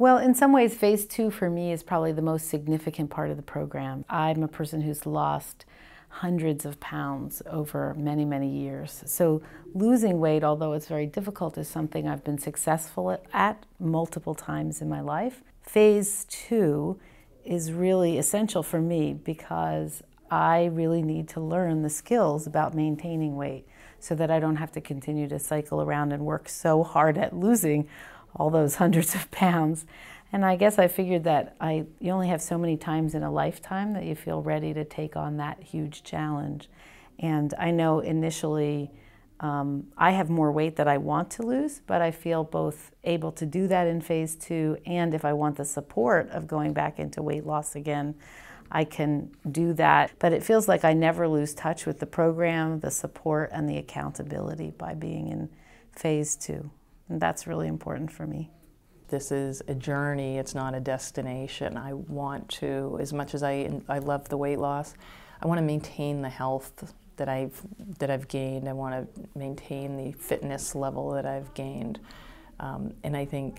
Well, in some ways, phase 2 for me is probably the most significant part of the program. I'm a person who's lost hundreds of pounds over many, many years. So losing weight, although it's very difficult, is something I've been successful at multiple times in my life. Phase 2 is really essential for me because I really need to learn the skills about maintaining weight so that I don't have to continue to cycle around and work so hard at losing all those hundreds of pounds. And I guess I figured that you only have so many times in a lifetime that you feel ready to take on that huge challenge. And I know initially I have more weight that I want to lose, but I feel both able to do that in phase 2, and if I want the support of going back into weight loss again, I can do that. But it feels like I never lose touch with the program, the support, and the accountability by being in phase 2. And that's really important for me. This is a journey, it's not a destination. I want to, as much as I love the weight loss, I want to maintain the health that I've gained. I want to maintain the fitness level that I've gained. And I think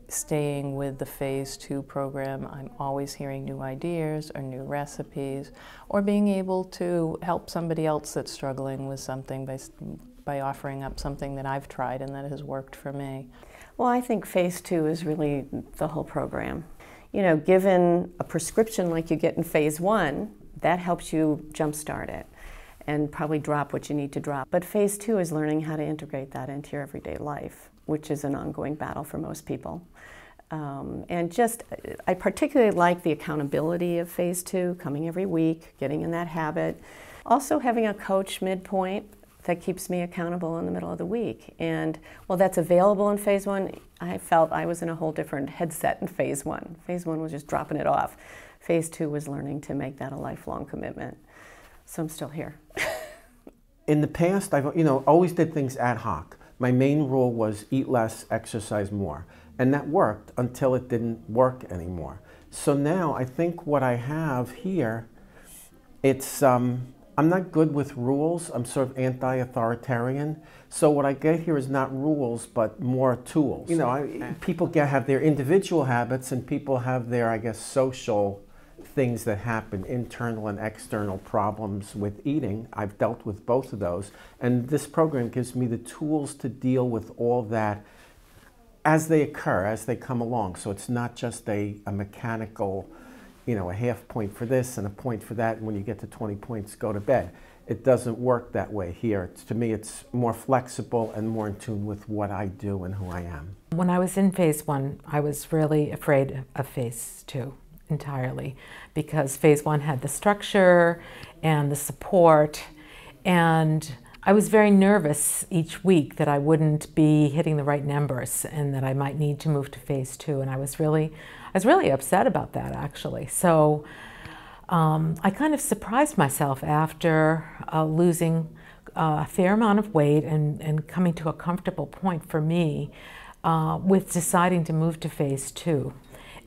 staying with the phase 2 program, I'm always hearing new ideas or new recipes, or being able to help somebody else that's struggling with something by offering up something that I've tried and that has worked for me. Well, I think phase 2 is really the whole program. You know, given a prescription like you get in phase 1, that helps you jumpstart it and probably drop what you need to drop. But phase 2 is learning how to integrate that into your everyday life, which is an ongoing battle for most people. I particularly like the accountability of phase 2, coming every week, getting in that habit. Also having a coach midpoint that keeps me accountable in the middle of the week. And while that's available in phase 1, I felt I was in a whole different headset in phase 1. Phase 1 was just dropping it off. Phase 2 was learning to make that a lifelong commitment. So I'm still here. In the past, I've always did things ad hoc. My main rule was eat less, exercise more. And that worked until it didn't work anymore. So now I think what I have here, it's, I'm not good with rules. I'm sort of anti-authoritarian. So what I get here is not rules, but more tools. You know, people have their individual habits, and people have their, I guess, social things that happen, internal and external problems with eating. I've dealt with both of those. And this program gives me the tools to deal with all that as they occur, as they come along. So it's not just a mechanical, you know, a half point for this and a point for that, and when you get to 20 points, go to bed. It doesn't work that way here. To me, it's more flexible and more in tune with what I do and who I am. When I was in phase 1, I was really afraid of phase 2 entirely, because phase 1 had the structure and the support, and I was very nervous each week that I wouldn't be hitting the right numbers and that I might need to move to phase 2, and I was really upset about that, actually. So I kind of surprised myself after losing a fair amount of weight and coming to a comfortable point for me with deciding to move to phase 2.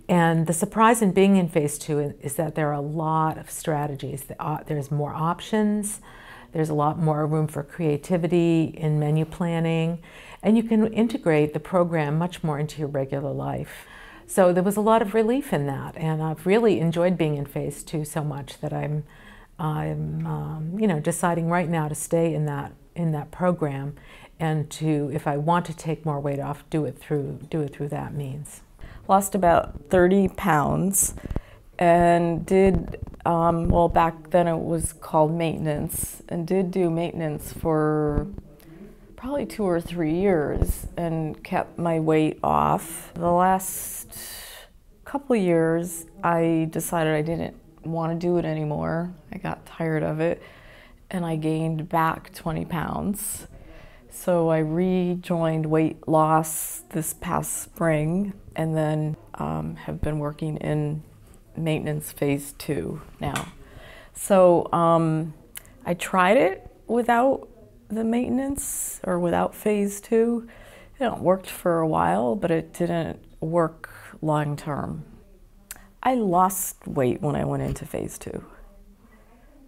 And the surprise in being in phase 2 is that there are a lot of strategies. There's more options. There's a lot more room for creativity in menu planning, and you can integrate the program much more into your regular life. So there was a lot of relief in that, and I've really enjoyed being in phase 2 so much that I'm deciding right now to stay in that program, and to, if I want to take more weight off, do it through that means. Lost about 30 pounds and did, well, back then it was called maintenance, and did do maintenance for probably 2 or 3 years and kept my weight off. The last couple years, I decided I didn't want to do it anymore. I got tired of it, and I gained back 20 pounds. So I rejoined weight loss this past spring, and then have been working in maintenance phase 2 now. So I tried it without the maintenance, or without phase 2. It worked for a while, but it didn't work long term. I lost weight when I went into phase 2.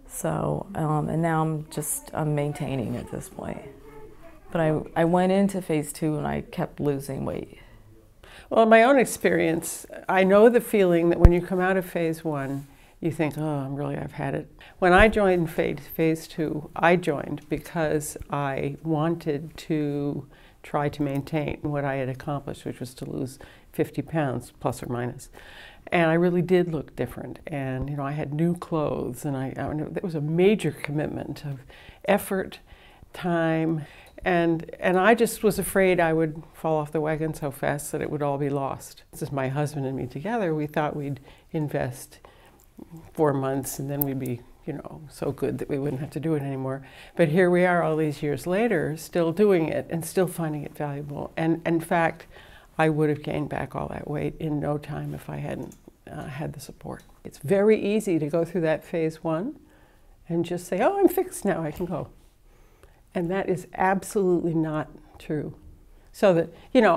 So, and now I'm maintaining at this point. But I went into phase 2 and I kept losing weight. Well, in my own experience, I know the feeling that when you come out of phase 1, you think, oh, I've had it. When I joined phase 2, I joined because I wanted to try to maintain what I had accomplished, which was to lose 50 pounds, plus or minus. And I really did look different. And, I had new clothes, and it was a major commitment of effort, time, and I just was afraid I would fall off the wagon so fast that it would all be lost. This is my husband and me together. We thought we'd invest 4 months and then we'd be, so good that we wouldn't have to do it anymore. But here we are all these years later, still doing it and still finding it valuable. And in fact, I would have gained back all that weight in no time if I hadn't had the support. It's very easy to go through that phase 1 and just say, oh, I'm fixed now, I can go. And that is absolutely not true. So that,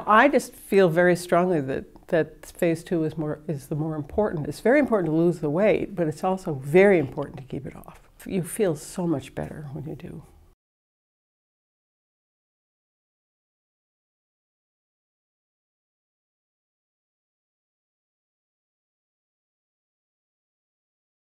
I just feel very strongly that phase 2 is the more important. It's very important to lose the weight, but it's also very important to keep it off. You feel so much better when you do.